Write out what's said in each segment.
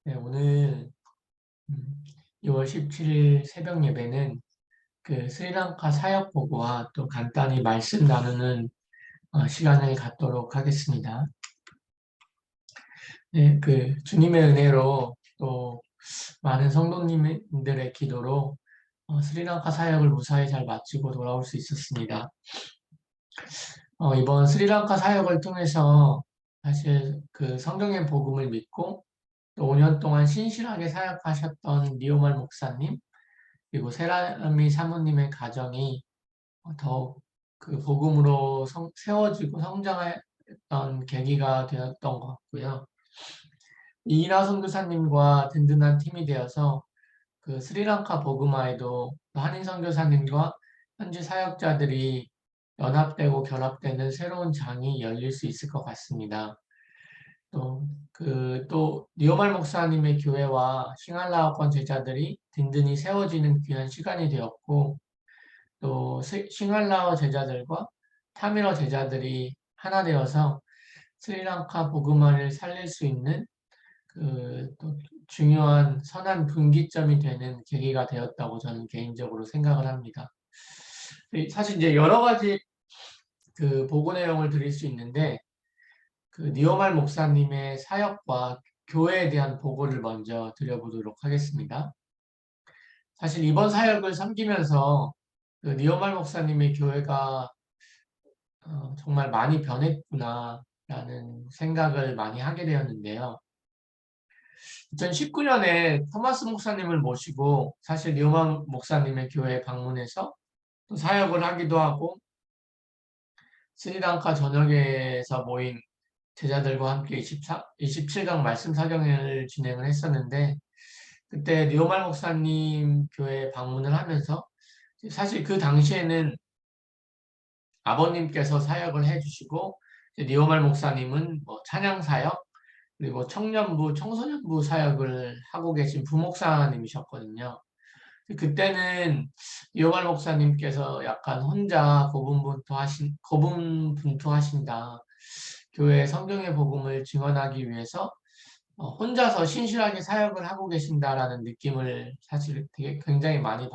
네, 오늘 2월 17일 새벽 예배는 그 스리랑카 사역 보고와 또 간단히 말씀 나누는 시간을 갖도록 하겠습니다. 네, 그 주님의 은혜로 또 많은 성도님들의 기도로 스리랑카 사역을 무사히 잘 마치고 돌아올 수 있었습니다. 이번 스리랑카 사역을 통해서 사실 그 성경의 복음을 믿고 또 5년 동안 신실하게 사역하셨던 리오말 목사님 그리고 세라미 사모님의 가정이 더욱 그 복음으로 세워지고 성장했던 계기가 되었던 것 같고요. 이인하 선교사님과 든든한 팀이 되어서 그 스리랑카 복음화에도 한인 선교사님과 현지 사역자들이 연합되고 결합되는 새로운 장이 열릴 수 있을 것 같습니다. 또 리오말 목사님의 교회와 싱할라어권 제자들이 든든히 세워지는 귀한 시간이 되었고, 또 싱할라어 제자들과 타밀어 제자들이 하나 되어서 스리랑카 복음화를 살릴 수 있는 또 중요한 선한 분기점이 되는 계기가 되었다고 저는 개인적으로 생각을 합니다. 사실 이제 여러 가지 그 보고 내용을 드릴 수 있는데 그 니오말 목사님의 사역과 교회에 대한 보고를 먼저 드려보도록 하겠습니다. 사실 이번 사역을 섬기면서 그 니오말 목사님의 교회가 정말 많이 변했구나라는 생각을 많이 하게 되었는데요. 2019년에 토마스 목사님을 모시고 사실 니오말 목사님의 교회에 방문해서 또 사역을 하기도 하고 스리랑카 전역에서 모인 제자들과 함께 27강 말씀 사경을 진행을 했었는데 그때 리오말 목사님 교회 방문을 하면서 사실 그 당시에는 아버님께서 사역을 해주시고 리오말 목사님은 뭐 찬양 사역 그리고 청년부, 청소년부 사역을 하고 계신 부목사님이셨거든요. 그때는 리오말 목사님께서 약간 혼자 고분분투하신다. 교회 성경의 복음을 증언하기 위해서 혼자서 신실하게 사역을 하고 계신다라는 느낌을 사실 되게 굉장히 많이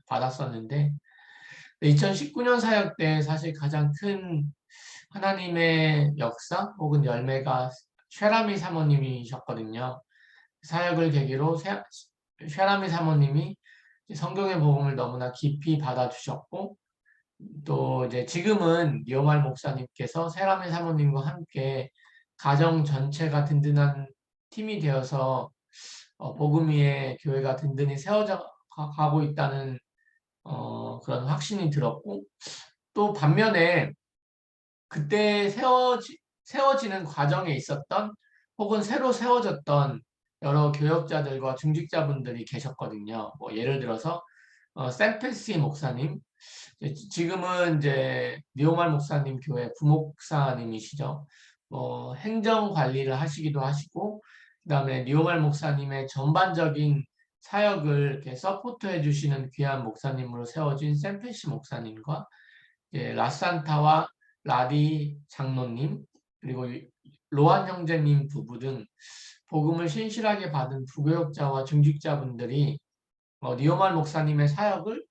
받았었는데 2019년 사역 때 사실 가장 큰 하나님의 역사 혹은 열매가 쉐라미 사모님이셨거든요. 사역을 계기로 쉐라미 사모님이 성경의 복음을 너무나 깊이 받아주셨고 또 이제 지금은 리오말 목사님께서 세라미 사모님과 함께 가정 전체가 든든한 팀이 되어서 복음 위에 교회가 든든히 세워져 가고 있다는 그런 확신이 들었고 또 반면에 그때 세워지는 과정에 있었던 혹은 새로 세워졌던 여러 교역자들과 중직자분들이 계셨거든요. 뭐 예를 들어서 샌페시 목사님, 지금은 이제 니오말 목사님 교회 부목사님이시죠. 행정 관리를 하시기도 하시고, 그다음에 니오말 목사님의 전반적인 사역을 이렇게 서포트해 주시는 귀한 목사님으로 세워진 샌페시 목사님과 라산타와 라디 장로님 그리고 로한 형제님 부부 등 복음을 신실하게 받은 부교역자와 중직자분들이 리오말 목사님의 사역을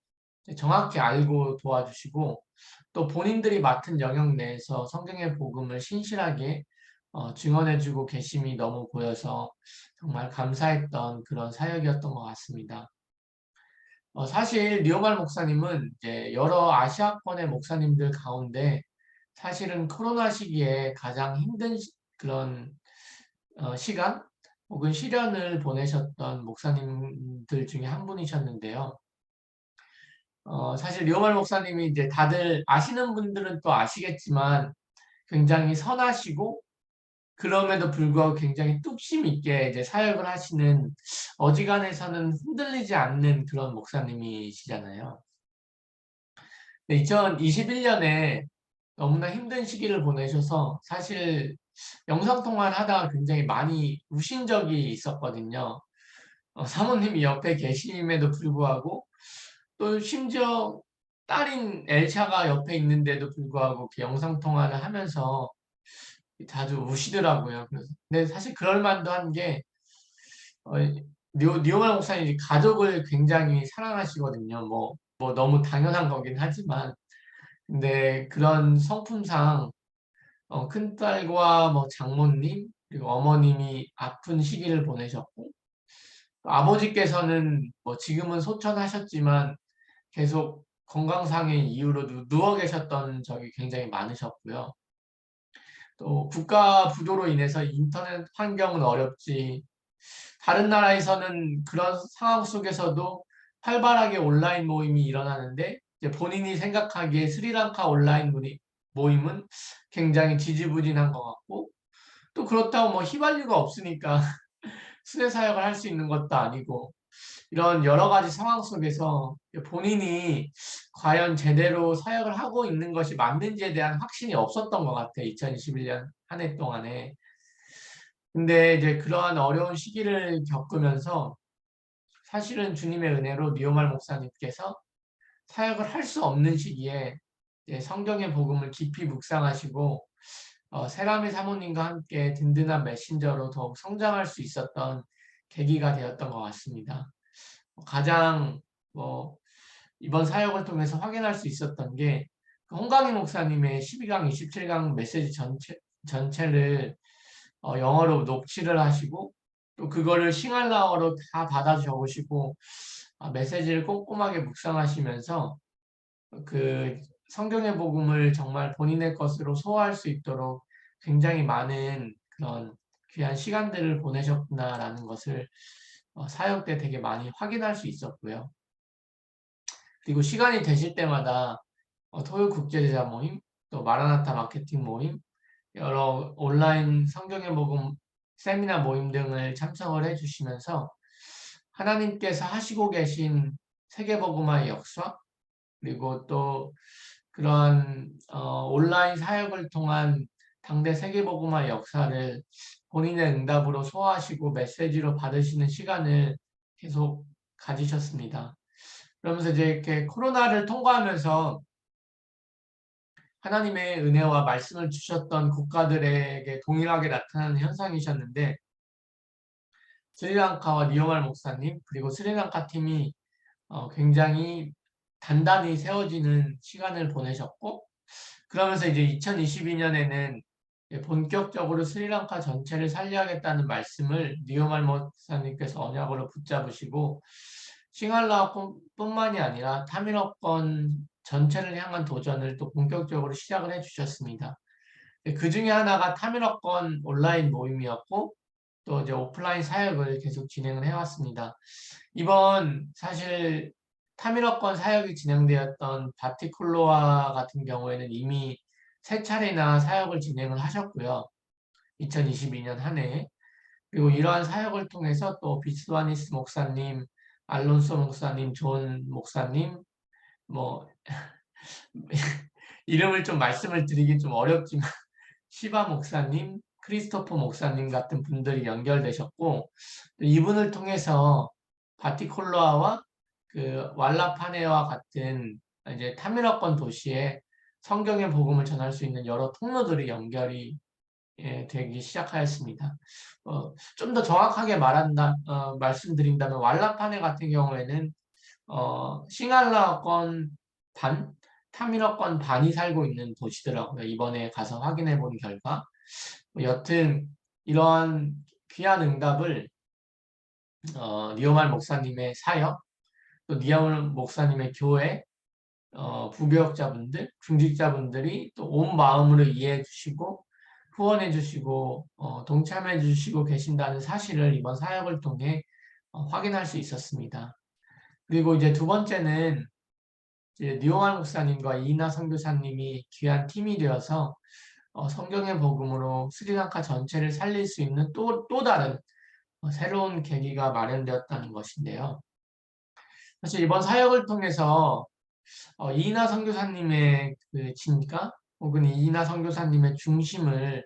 정확히 알고 도와주시고 또 본인들이 맡은 영역 내에서 성경의 복음을 신실하게 증언해주고 계심이 너무 보여서 정말 감사했던 그런 사역이었던 것 같습니다. 사실 리오말 목사님은 이제 여러 아시아권의 목사님들 가운데 사실은 코로나 시기에 가장 힘든 그런 시간 혹은 시련을 보내셨던 목사님들 중에 한 분이셨는데요. 사실 리오말 목사님이 이제 다들 아시는 분들은 또 아시겠지만 굉장히 선하시고 그럼에도 불구하고 굉장히 뚝심 있게 이제 사역을 하시는 어지간해서는 흔들리지 않는 그런 목사님이시잖아요. 2021년에 너무나 힘든 시기를 보내셔서 사실 영상통화를 하다가 굉장히 많이 우신 적이 있었거든요. 사모님이 옆에 계심에도 불구하고 또 심지어 딸인 엘샤가 옆에 있는데도 불구하고 그 영상통화를 하면서 자주 우시더라고요. 근데 사실 그럴 만도 한 게 어, 니오말 목사님이 가족을 굉장히 사랑하시거든요. 뭐 너무 당연한 거긴 하지만, 근데 그런 성품상 큰딸과 뭐 장모님 그리고 어머님이 아픈 시기를 보내셨고, 아버지께서는 뭐 지금은 소천하셨지만 계속 건강상의 이유로 누워 계셨던 적이 굉장히 많으셨고요. 또 국가 부도로 인해서 인터넷 환경은 어렵지, 다른 나라에서는 그런 상황 속에서도 활발하게 온라인 모임이 일어나는데, 이제 본인이 생각하기에 스리랑카 온라인 모임은 굉장히 지지부진한 것 같고, 또 그렇다고 뭐 휘발유가 없으니까 수혜 사역을 할 수 있는 것도 아니고, 이런 여러 가지 상황 속에서 본인이 과연 제대로 사역을 하고 있는 것이 맞는지에 대한 확신이 없었던 것 같아요. 2021년 한 해 동안에. 근데 이제 그러한 어려운 시기를 겪으면서 사실은 주님의 은혜로 리오말 목사님께서 사역을 할 수 없는 시기에 이제 성경의 복음을 깊이 묵상하시고 세라미 사모님과 함께 든든한 메신저로 더욱 성장할 수 있었던 계기가 되었던 것 같습니다. 가장 뭐 이번 사역을 통해서 확인할 수 있었던 게 홍강희 목사님의 12강, 27강 메시지 전체를 영어로 녹취를 하시고 또 그거를 싱할라어로 다 받아 적으시고 메시지를 꼼꼼하게 묵상하시면서 그 성경의 복음을 정말 본인의 것으로 소화할 수 있도록 굉장히 많은 그런 귀한 시간들을 보내셨구나라는 것을 사역 때 되게 많이 확인할 수 있었고요. 그리고 시간이 되실 때마다 토요 국제제자 모임, 또 마라나타 마케팅 모임, 여러 온라인 성경의 복음 세미나 모임 등을 참석을 해주시면서 하나님께서 하시고 계신 세계복음화의 역사, 그리고 또 그런 온라인 사역을 통한 당대 세계복음화 역사를 본인의 응답으로 소화하시고 메시지로 받으시는 시간을 계속 가지셨습니다. 그러면서 이제 이렇게 코로나를 통과하면서 하나님의 은혜와 말씀을 주셨던 국가들에게 동일하게 나타나는 현상이셨는데, 스리랑카와 니오말 목사님 그리고 스리랑카 팀이 굉장히 단단히 세워지는 시간을 보내셨고, 그러면서 이제 2022년에는 본격적으로 스리랑카 전체를 살려야겠다는 말씀을 니오말 목사님께서 언약으로 붙잡으시고 싱할라어권뿐만이 아니라 타밀어권 전체를 향한 도전을 또 본격적으로 시작을 해주셨습니다. 그 중에 하나가 타밀어권 온라인 모임이었고 또 이제 오프라인 사역을 계속 진행을 해왔습니다. 이번 사실 타밀어권 사역이 진행되었던 바티콜로아 같은 경우에는 이미 세 차례나 사역을 진행을 하셨고요. 2022년 한 해. 그리고 이러한 사역을 통해서 또 비스와니스 목사님, 알론소 목사님, 존 목사님, 뭐 이름을 좀 말씀을 드리기 좀 어렵지만 시바 목사님, 크리스토퍼 목사님 같은 분들이 연결되셨고 이분을 통해서 바티콜로아와 그 왈라파네와 같은 이제 타밀어권 도시에 성경의 복음을 전할 수 있는 여러 통로들이 연결이 되기 시작하였습니다. 좀 더 정확하게 말씀드린다면 왈라파네 같은 경우에는 싱할라권 반, 타밀어권 반이 살고 있는 도시더라고요. 이번에 가서 확인해 본 결과. 여튼 이러한 귀한 응답을 니오말 목사님의 사역, 또 니오말 목사님의 교회, 부교역자분들, 중직자분들이 또 온 마음으로 이해해 주시고 후원해 주시고 동참해 주시고 계신다는 사실을 이번 사역을 통해 확인할 수 있었습니다. 그리고 이제 두 번째는 이제 니오말 목사님과 이나 선교사님이 귀한 팀이 되어서 성경의 복음으로 스리랑카 전체를 살릴 수 있는 또 다른 새로운 계기가 마련되었다는 것인데요. 사실 이번 사역을 통해서 이인하 선교사님의 그 진가 혹은 이인하 선교사님의 중심을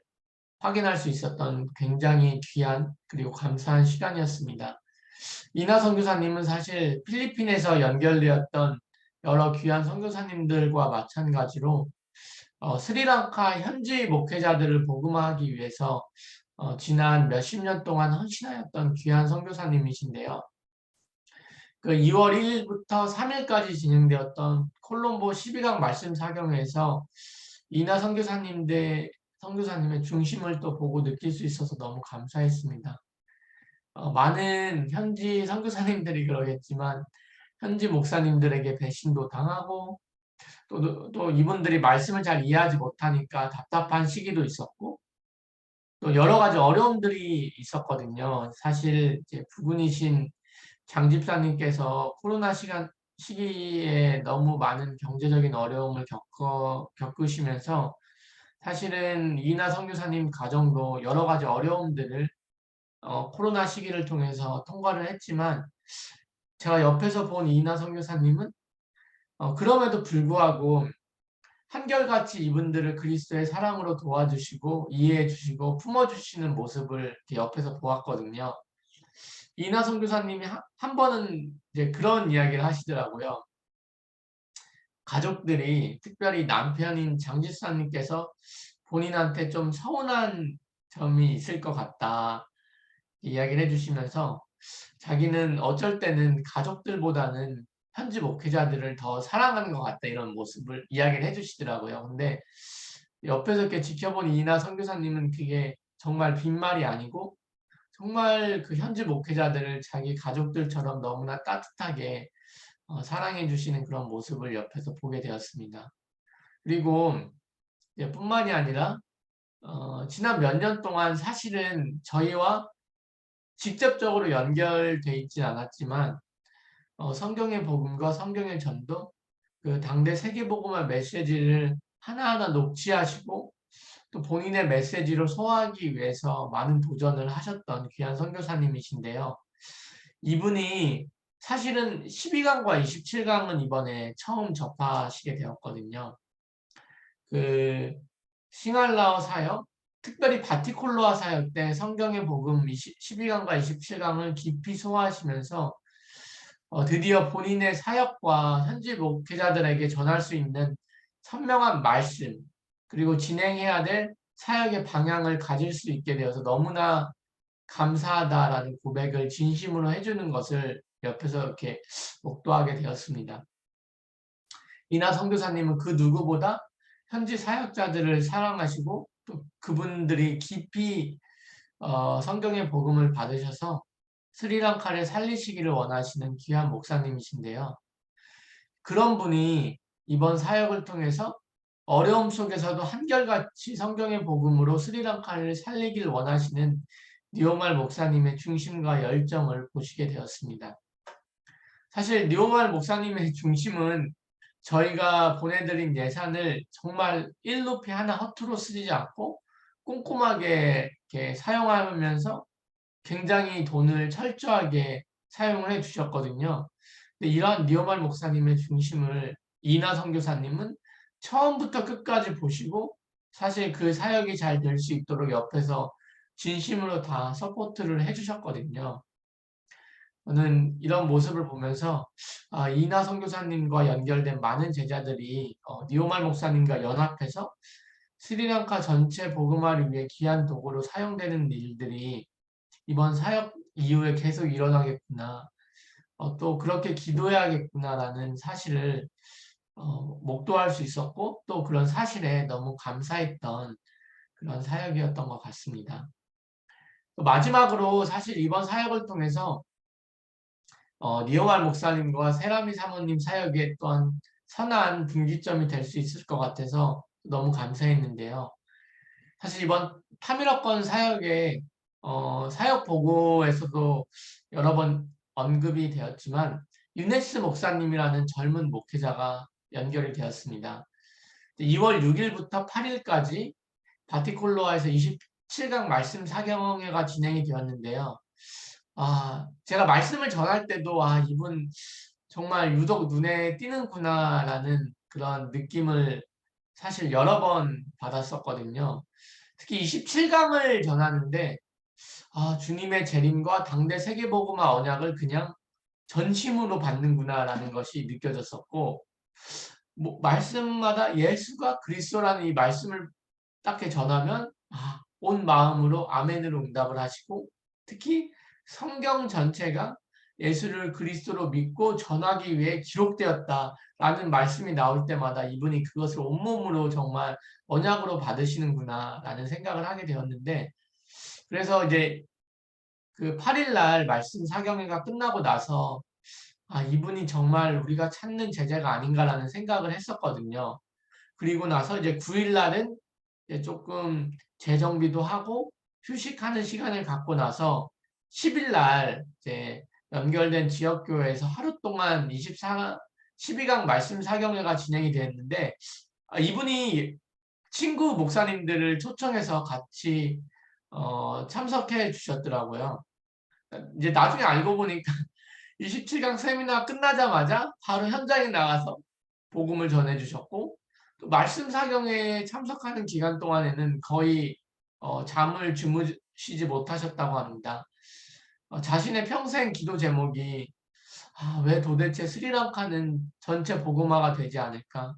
확인할 수 있었던 굉장히 귀한 그리고 감사한 시간이었습니다. 이인하 선교사님은 사실 필리핀에서 연결되었던 여러 귀한 선교사님들과 마찬가지로 스리랑카 현지 목회자들을 복음화하기 위해서 지난 몇십 년 동안 헌신하였던 귀한 선교사님이신데요. 그 2월 1일부터 3일까지 진행되었던 콜롬보 12강 말씀 사경에서 이나 선교사님의 중심을 또 보고 느낄 수 있어서 너무 감사했습니다. 많은 현지 선교사님들이 그러겠지만 현지 목사님들에게 배신도 당하고 또 이분들이 말씀을 잘 이해하지 못하니까 답답한 시기도 있었고 또 여러 가지 어려움들이 있었거든요. 사실 이제 부군이신 장 집사님께서 코로나 시기에 너무 많은 경제적인 어려움을 겪으시면서 사실은 이나 선교사님 가정도 여러 가지 어려움들을 코로나 시기를 통해서 통과를 했지만 제가 옆에서 본 이나 선교사님은 그럼에도 불구하고 한결같이 이분들을 그리스도의 사랑으로 도와주시고 이해해 주시고 품어주시는 모습을 이렇게 옆에서 보았거든요. 이나 선교사님이 한 번은 이제 그런 이야기를 하시더라고요. 가족들이 특별히 남편인 장 집사님께서 본인한테 좀 서운한 점이 있을 것 같다 이야기를 해주시면서 자기는 어쩔 때는 가족들보다는 현지 목회자들을 더 사랑하는 것 같다 이런 모습을 이야기를 해주시더라고요. 근데 옆에서 이렇게 지켜본 이나 선교사님은 그게 정말 빈말이 아니고 정말 그 현지 목회자들을 자기 가족들처럼 너무나 따뜻하게 사랑해 주시는 그런 모습을 옆에서 보게 되었습니다. 그리고 뿐만이 아니라 지난 몇 년 동안 사실은 저희와 직접적으로 연결돼 있진 않았지만 성경의 복음과 성경의 전도, 그 당대 세계복음화 메시지를 하나하나 녹취하시고 또 본인의 메시지로 소화하기 위해서 많은 도전을 하셨던 귀한 선교사님이신데요. 이분이 사실은 12강과 27강은 이번에 처음 접하시게 되었거든요. 그 싱할라어 사역, 특별히 바티콜로아 사역 때 성경의 복음 12강과 27강을 깊이 소화하시면서 드디어 본인의 사역과 현지 목회자들에게 전할 수 있는 선명한 말씀, 그리고 진행해야 될 사역의 방향을 가질 수 있게 되어서 너무나 감사하다라는 고백을 진심으로 해주는 것을 옆에서 이렇게 목도하게 되었습니다. 이나 선교사님은 그 누구보다 현지 사역자들을 사랑하시고 또 그분들이 깊이 성경의 복음을 받으셔서 스리랑카를 살리시기를 원하시는 귀한 목사님이신데요. 그런 분이 이번 사역을 통해서 어려움 속에서도 한결같이 성경의 복음으로 스리랑카를 살리길 원하시는 니오말 목사님의 중심과 열정을 보시게 되었습니다. 사실 니오말 목사님의 중심은 저희가 보내드린 예산을 정말 1루피 하나 허투루 쓰지 않고 꼼꼼하게 이렇게 사용하면서 굉장히 돈을 철저하게 사용을 해 주셨거든요. 근데 이러한 니오말 목사님의 중심을 이나 선교사님은 처음부터 끝까지 보시고 사실 그 사역이 잘 될 수 있도록 옆에서 진심으로 다 서포트를 해주셨거든요. 저는 이런 모습을 보면서 이나 선교사님과 연결된 많은 제자들이 니오말 목사님과 연합해서 스리랑카 전체 복음화를 위해 귀한 도구로 사용되는 일들이 이번 사역 이후에 계속 일어나겠구나. 또 그렇게 기도해야겠구나라는 사실을 목도할 수 있었고 또 그런 사실에 너무 감사했던 그런 사역이었던 것 같습니다. 또 마지막으로 사실 이번 사역을 통해서 니오말 목사님과 세라미 사모님 사역에 또한 선한 분기점이 될 수 있을 것 같아서 너무 감사했는데요. 사실 이번 타미러권 사역에 사역 보고에서도 여러 번 언급이 되었지만 유네스 목사님이라는 젊은 목회자가 연결이 되었습니다. 2월 6일부터 8일까지 바티콜로아에서 27강 말씀 사경회가 진행이 되었는데요. 제가 말씀을 전할 때도 이분 정말 유독 눈에 띄는구나라는 그런 느낌을 사실 여러 번 받았었거든요. 특히 27강을 전하는데 주님의 재림과 당대 세계복음화 언약을 그냥 전심으로 받는구나라는 것이 느껴졌었고 말씀마다 예수가 그리스도라는 이 말씀을 딱 전하면 온 마음으로 아멘으로 응답을 하시고, 특히 성경 전체가 예수를 그리스도로 믿고 전하기 위해 기록되었다라는 말씀이 나올 때마다 이분이 그것을 온몸으로 정말 언약으로 받으시는구나라는 생각을 하게 되었는데, 그래서 이제 그 8일 날 말씀 사경회가 끝나고 나서 이분이 정말 우리가 찾는 제자가 아닌가라는 생각을 했었거든요. 그리고 나서 이제 9일 날은 이제 조금 재정비도 하고 휴식하는 시간을 갖고 나서 10일 날 이제 연결된 지역교회에서 하루 동안 12강 말씀 사경회가 진행이 됐는데, 이분이 친구 목사님들을 초청해서 같이 참석해 주셨더라고요. 이제 나중에 알고 보니까 27강 세미나 끝나자마자 바로 현장에 나가서 복음을 전해 주셨고, 또 말씀 사경회에 참석하는 기간 동안에는 거의 잠을 주무시지 못하셨다고 합니다. 자신의 평생 기도 제목이 왜 도대체 스리랑카는 전체 복음화가 되지 않을까?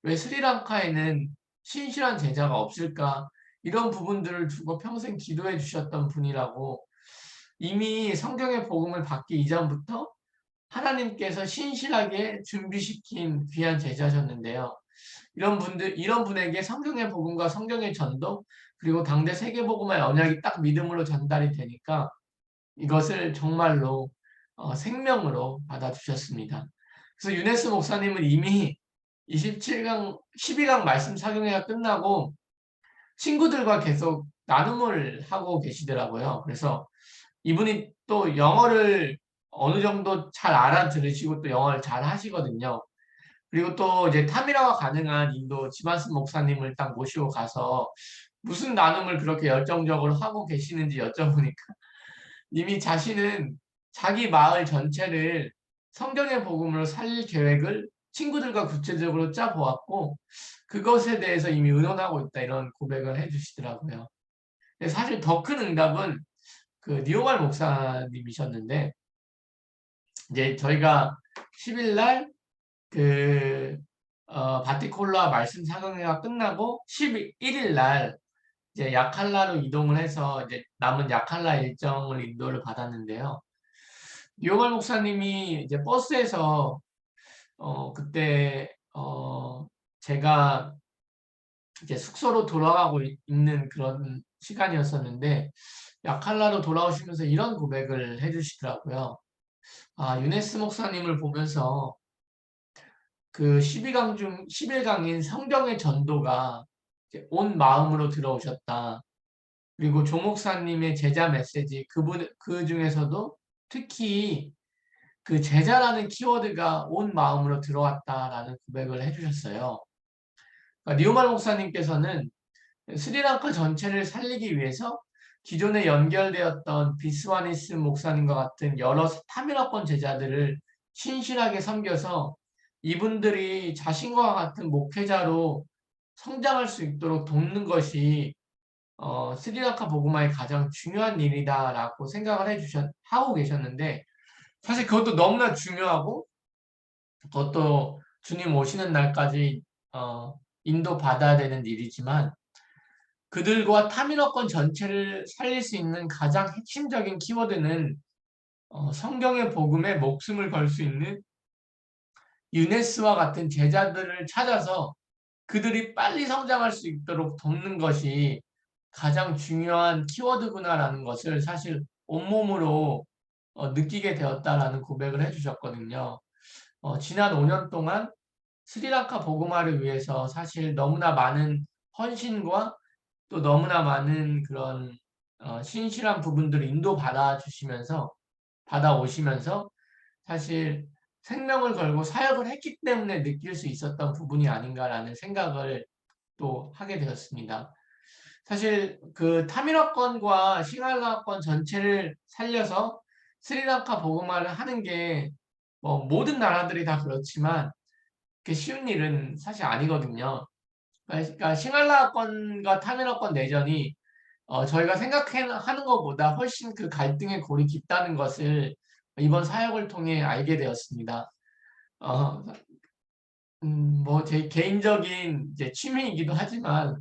왜 스리랑카에는 신실한 제자가 없을까? 이런 부분들을 두고 평생 기도해 주셨던 분이라고, 이미 성경의 복음을 받기 이전부터 하나님께서 신실하게 준비시킨 귀한 제자셨는데요. 이런 분에게 성경의 복음과 성경의 전도, 그리고 당대 세계복음화의 언약이 딱 믿음으로 전달이 되니까 이것을 정말로 생명으로 받아주셨습니다. 그래서 유네스 목사님은 이미 27강, 12강 말씀 사경회가 끝나고 친구들과 계속 나눔을 하고 계시더라고요. 그래서 이분이 또 영어를 어느 정도 잘 알아들으시고 또 영어를 잘 하시거든요. 그리고 또 이제 타미라와 가능한 인도 지만스 목사님을 딱 모시고 가서 무슨 나눔을 그렇게 열정적으로 하고 계시는지 여쭤보니까 이미 자신은 자기 마을 전체를 성경의 복음으로 살릴 계획을 친구들과 구체적으로 짜보았고, 그것에 대해서 이미 의논하고 있다, 이런 고백을 해주시더라고요. 사실 더 큰 응답은 그 니오말 목사님이셨는데, 이제 저희가 10일 날 바티콜라 말씀 사경회가 끝나고 11일 날 이제 야칼라로 이동을 해서 이제 남은 야칼라 일정을 인도를 받았는데요. 니오말 목사님이 이제 버스에서 그때 제가 이제 숙소로 돌아가고 있는 그런 시간이었었는데, 야칼라로 돌아오시면서 이런 고백을 해주시더라고요. 유네스 목사님을 보면서 그 12강 중 11강인 성경의 전도가 이제 온 마음으로 들어오셨다. 그리고 조 목사님의 제자 메시지, 그 중에서도 특히 그 제자라는 키워드가 온 마음으로 들어왔다라는 고백을 해주셨어요. 그러니까 니오말 목사님께서는 스리랑카 전체를 살리기 위해서 기존에 연결되었던 비스와니스 목사님과 같은 여러 타밀어권 제자들을 신실하게 섬겨서 이분들이 자신과 같은 목회자로 성장할 수 있도록 돕는 것이 스리랑카 복음화의 가장 중요한 일이다라고 생각을 하고 계셨는데, 사실 그것도 너무나 중요하고, 그것도 주님 오시는 날까지 인도받아야 되는 일이지만, 그들과 타민어권 전체를 살릴 수 있는 가장 핵심적인 키워드는 성경의 복음에 목숨을 걸 수 있는 유네스와 같은 제자들을 찾아서 그들이 빨리 성장할 수 있도록 돕는 것이 가장 중요한 키워드구나라는 것을 사실 온몸으로 느끼게 되었다라는 고백을 해주셨거든요. 지난 5년 동안 스리랑카 복음화를 위해서 사실 너무나 많은 헌신과 또 너무나 많은 그런 신실한 부분들을 받아오시면서 사실 생명을 걸고 사역을 했기 때문에 느낄 수 있었던 부분이 아닌가라는 생각을 또 하게 되었습니다. 사실 그 타미라권과 싱할라권 전체를 살려서 스리랑카 복음화를 하는 게 뭐 모든 나라들이 다 그렇지만 그게 쉬운 일은 사실 아니거든요. 그러니까 싱할라권과 타미라권 내전이 저희가 생각하는 것보다 훨씬 그 갈등의 골이 깊다는 것을 이번 사역을 통해 알게 되었습니다. 어, 뭐 제 개인적인 이제 취미이기도 하지만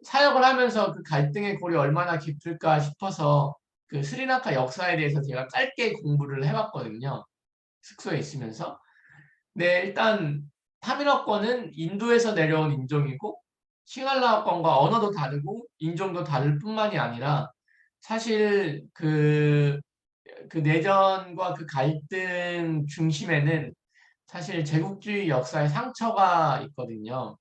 사역을 하면서 그 갈등의 골이 얼마나 깊을까 싶어서 그 스리랑카 역사에 대해서 제가 짧게 공부를 해봤거든요. 숙소에 있으면서. 네, 일단 타미러권은 인도에서 내려온 인종이고 싱할라어권과 언어도 다르고 인종도 다를 뿐만이 아니라 사실 그 내전과 그 갈등 중심에는 사실 제국주의 역사의 상처가 있거든요.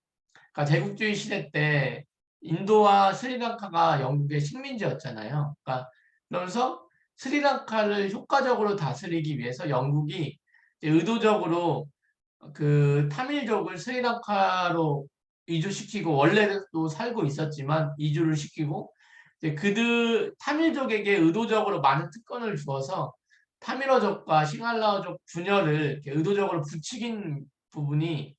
그러니까 제국주의 시대 때 인도와 스리랑카가 영국의 식민지였잖아요. 그러니까 그러면서 스리랑카를 효과적으로 다스리기 위해서 영국이 이제 의도적으로 그 타밀족을 스리랑카로 이주시키고 원래도 살고 있었지만 이주를 시키고 이제 그들 타밀족에게 의도적으로 많은 특권을 주어서 타밀어족과 싱할라어족 분열을 이렇게 의도적으로 부추긴 부분이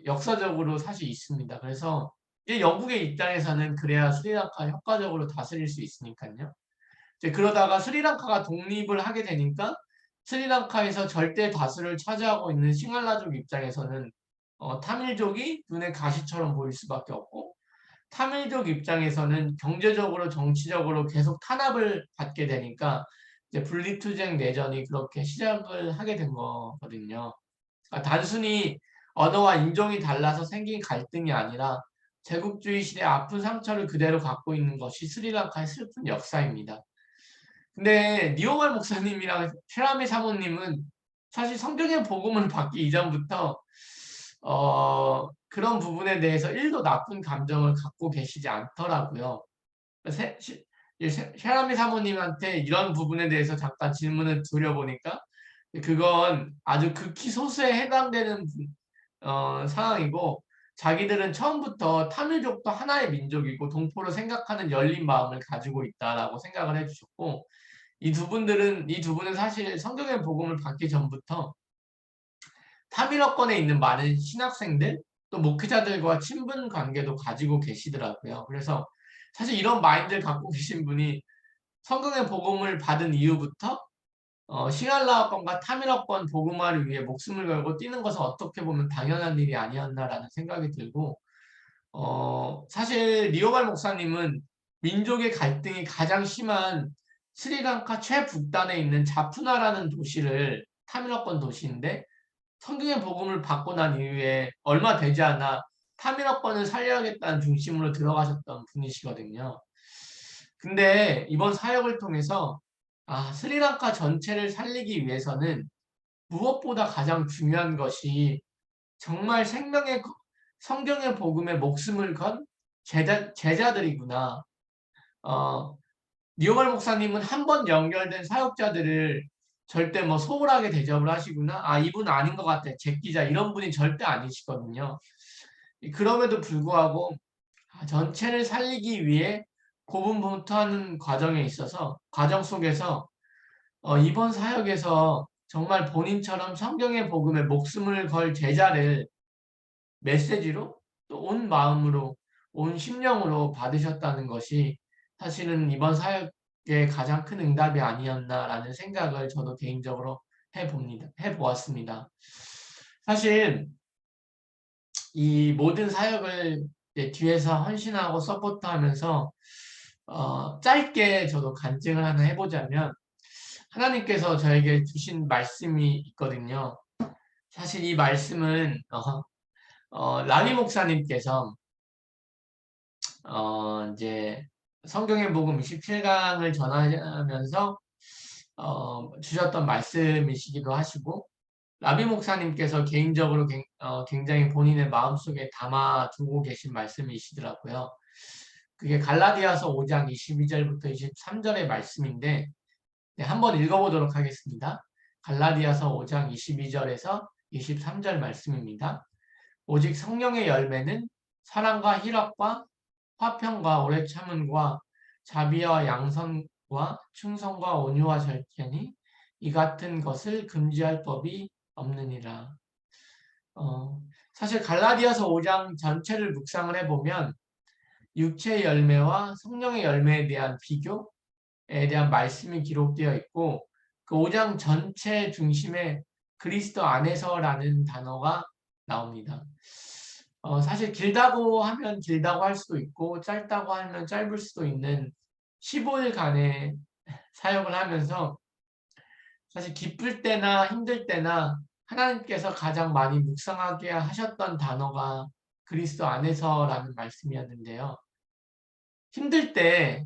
역사적으로 사실 있습니다. 그래서 이제 영국의 입장에서는 그래야 스리랑카 효과적으로 다스릴 수 있으니까요. 이제 그러다가 스리랑카가 독립을 하게 되니까 스리랑카에서 절대 다수를 차지하고 있는 싱할라족 입장에서는 타밀족이 눈에 가시처럼 보일 수밖에 없고 타밀족 입장에서는 경제적으로 정치적으로 계속 탄압을 받게 되니까 이제 분리투쟁 내전이 그렇게 시작을 하게 된 거거든요. 그러니까 단순히 언어와 인종이 달라서 생긴 갈등이 아니라 제국주의 시대의 아픈 상처를 그대로 갖고 있는 것이 스리랑카의 슬픈 역사입니다. 근데 니오말 목사님이랑 쉐라미 사모님은 사실 성경의 복음을 받기 이전부터 그런 부분에 대해서 1도 나쁜 감정을 갖고 계시지 않더라고요. 쉐라미 사모님한테 이런 부분에 대해서 잠깐 질문을 드려보니까 그건 아주 극히 소수에 해당되는 상황이고 자기들은 처음부터 타밀족도 하나의 민족이고 동포로 생각하는 열린 마음을 가지고 있다라고 생각을 해주셨고 이 두 분은 사실 성경의 복음을 받기 전부터 타밀어권에 있는 많은 신학생들 또 목회자들과 친분 관계도 가지고 계시더라고요. 그래서 사실 이런 마인드를 갖고 계신 분이 성경의 복음을 받은 이후부터 싱할라어권과 타밀어권 복음화를 위해 목숨을 걸고 뛰는 것은 어떻게 보면 당연한 일이 아니었나라는 생각이 들고 사실 리오발 목사님은 민족의 갈등이 가장 심한 스리랑카 최북단에 있는 자푸나라는 도시를 타밀어권 도시인데 성경의 복음을 받고 난 이후에 얼마 되지 않아 타밀어권을 살려야겠다는 중심으로 들어가셨던 분이시거든요. 근데 이번 사역을 통해서 스리랑카 전체를 살리기 위해서는 무엇보다 가장 중요한 것이 정말 성경의 복음에 목숨을 건 제자들이구나. 니오말 목사님은 한 번 연결된 사역자들을 절대 뭐 소홀하게 대접을 하시구나. 이분 아닌 것 같아. 제끼자. 이런 분이 절대 아니시거든요. 그럼에도 불구하고 전체를 살리기 위해 고분분투하는 과정 속에서 이번 사역에서 정말 본인처럼 성경의 복음에 목숨을 걸 제자를 메시지로 또 온 마음으로 온 심령으로 받으셨다는 것이 사실은 이번 사역의 가장 큰 응답이 아니었나라는 생각을 저도 개인적으로 해보았습니다. 사실 이 모든 사역을 뒤에서 헌신하고 서포트하면서 짧게 저도 간증을 하나 해보자면 하나님께서 저에게 주신 말씀이 있거든요. 사실 이 말씀은 라미 목사님께서 이제 성경의 복음 27강을 전하면서 주셨던 말씀이시기도 하시고 라비 목사님께서 개인적으로 굉장히 본인의 마음속에 담아두고 계신 말씀이시더라고요. 그게 갈라디아서 5장 22절부터 23절의 말씀인데 한번 읽어보도록 하겠습니다. 갈라디아서 5장 22절에서 23절 말씀입니다. 오직 성령의 열매는 사랑과 희락과 화평과 오래 참음과 자비와 양선과 충성과 온유와 절제니 이 같은 것을 금지할 법이 없느니라. 사실 갈라디아서 5장 전체를 묵상을 해보면 육체의 열매와 성령의 열매에 대한 비교에 대한 말씀이 기록되어 있고 그 5장 전체 중심에 그리스도 안에서라는 단어가 나옵니다. 사실 길다고 하면 길다고 할 수도 있고 짧다고 하면 짧을 수도 있는 15일간의 사역을 하면서 사실 기쁠 때나 힘들 때나 하나님께서 가장 많이 묵상하게 하셨던 단어가 그리스도 안에서라는 말씀이었는데요. 힘들 때,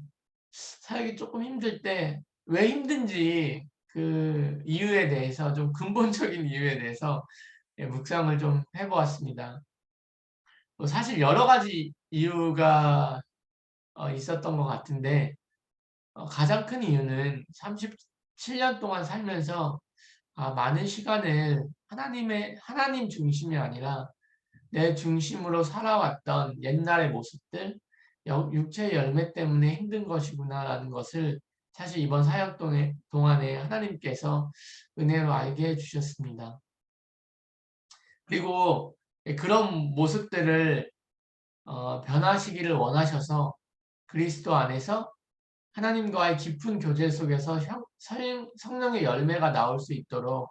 사역이 조금 힘들 때 왜 힘든지 그 이유에 대해서 좀 근본적인 이유에 대해서 묵상을 좀 해보았습니다. 사실 여러 가지 이유가 있었던 것 같은데 가장 큰 이유는 37년 동안 살면서 많은 시간을 하나님 중심이 아니라 내 중심으로 살아왔던 옛날의 모습들, 육체의 열매 때문에 힘든 것이구나라는 것을 사실 이번 사역 동안에 하나님께서 은혜로 알게 해주셨습니다. 그리고 그런 모습들을 변화시기를 원하셔서 그리스도 안에서 하나님과의 깊은 교제 속에서 성령의 열매가 나올 수 있도록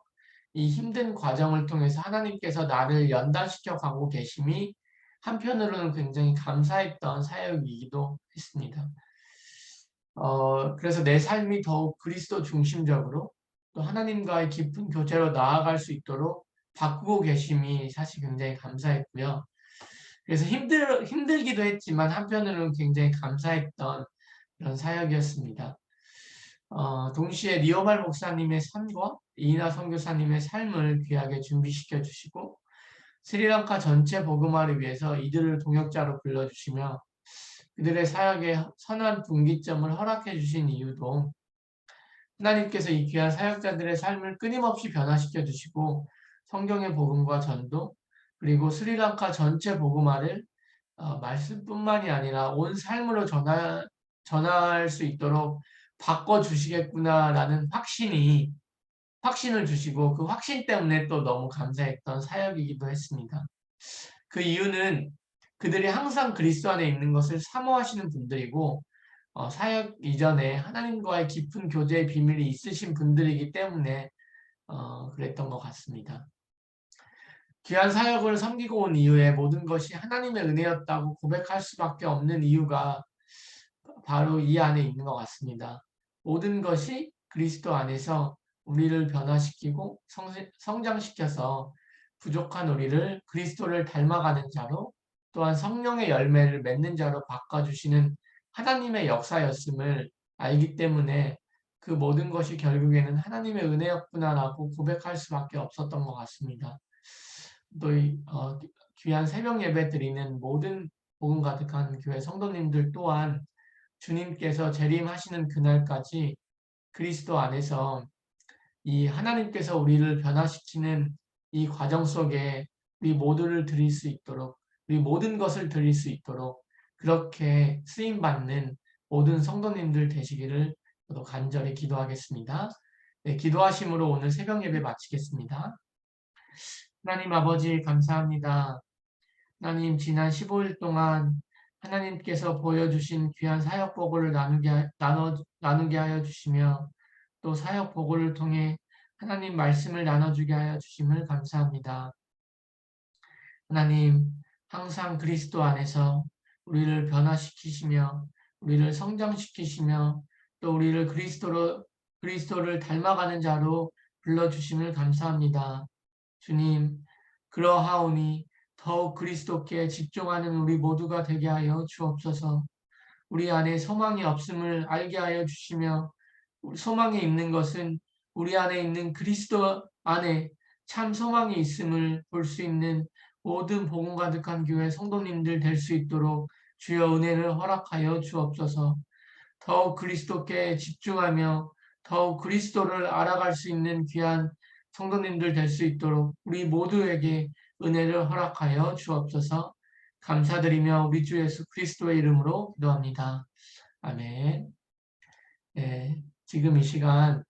이 힘든 과정을 통해서 하나님께서 나를 연단시켜 가고 계심이 한편으로는 굉장히 감사했던 사역이기도 했습니다. 그래서 내 삶이 더욱 그리스도 중심적으로 또 하나님과의 깊은 교제로 나아갈 수 있도록 바꾸고 계심이 사실 굉장히 감사했고요. 그래서 힘들기도 했지만 한편으로는 굉장히 감사했던 그런 사역이었습니다. 동시에 리오발 목사님의 삶과 이나 선교사님의 삶을 귀하게 준비시켜 주시고 스리랑카 전체 복음화를 위해서 이들을 동역자로 불러주시며 그들의 사역에 선한 분기점을 허락해 주신 이유도 하나님께서 이 귀한 사역자들의 삶을 끊임없이 변화시켜 주시고 성경의 복음과 전도 그리고 스리랑카 전체 복음화를 말씀뿐만이 아니라 온 삶으로 전할 수 있도록 바꿔주시겠구나라는 확신을 주시고 그 확신 때문에 또 너무 감사했던 사역이기도 했습니다. 그 이유는 그들이 항상 그리스도 안에 있는 것을 사모하시는 분들이고 사역 이전에 하나님과의 깊은 교제의 비밀이 있으신 분들이기 때문에 그랬던 것 같습니다. 귀한 사역을 섬기고 온 이후에 모든 것이 하나님의 은혜였다고 고백할 수밖에 없는 이유가 바로 이 안에 있는 것 같습니다. 모든 것이 그리스도 안에서 우리를 변화시키고 성장시켜서 부족한 우리를 그리스도를 닮아가는 자로 또한 성령의 열매를 맺는 자로 바꿔주시는 하나님의 역사였음을 알기 때문에 그 모든 것이 결국에는 하나님의 은혜였구나라고 고백할 수밖에 없었던 것 같습니다. 또 귀한 새벽 예배 드리는 모든 복음 가득한 교회 성도님들 또한 주님께서 재림하시는 그날까지 그리스도 안에서 이 하나님께서 우리를 변화시키는 이 과정 속에 우리 모두를 드릴 수 있도록 우리 모든 것을 드릴 수 있도록 그렇게 쓰임받는 모든 성도님들 되시기를 저도 간절히 기도하겠습니다. 네, 기도하심으로 오늘 새벽 예배 마치겠습니다. 하나님 아버지 감사합니다. 하나님 지난 15일 동안 하나님께서 보여주신 귀한 사역 보고를 나누게 하여 주시며 또 사역 보고를 통해 하나님 말씀을 나눠주게 하여 주심을 감사합니다. 하나님 항상 그리스도 안에서 우리를 변화시키시며 우리를 성장시키시며 또 우리를 그리스도를 닮아가는 자로 불러주심을 감사합니다. 주님 그러하오니 더욱 그리스도께 집중하는 우리 모두가 되게 하여 주옵소서. 우리 안에 소망이 없음을 알게 하여 주시며 소망이 있는 것은 우리 안에 있는 그리스도 안에 참 소망이 있음을 볼 수 있는 모든 복음 가득한 교회 성도님들 될 수 있도록 주여 은혜를 허락하여 주옵소서. 더욱 그리스도께 집중하며 더욱 그리스도를 알아갈 수 있는 귀한 성도님들 될 수 있도록 우리 모두에게 은혜를 허락하여 주옵소서. 감사드리며 우리 주 예수 그리스도의 이름으로 기도합니다. 아멘. 네, 지금 이 시간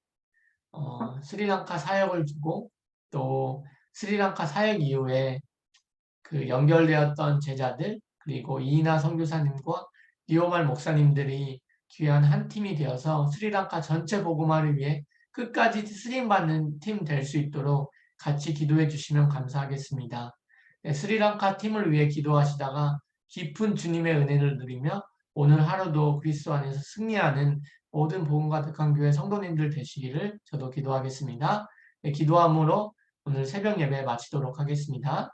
스리랑카 사역을 두고 또 스리랑카 사역 이후에 그 연결되었던 제자들 그리고 이나 선교사님과 리오말 목사님들이 귀한 한 팀이 되어서 스리랑카 전체 복음화를 위해 끝까지 쓰임받는 팀 될 수 있도록 같이 기도해 주시면 감사하겠습니다. 스리랑카 팀을 위해 기도하시다가 깊은 주님의 은혜를 누리며 오늘 하루도 그리스도 안에서 승리하는 모든 복음 가득한 교회 성도님들 되시기를 저도 기도하겠습니다. 기도함으로 오늘 새벽 예배 마치도록 하겠습니다.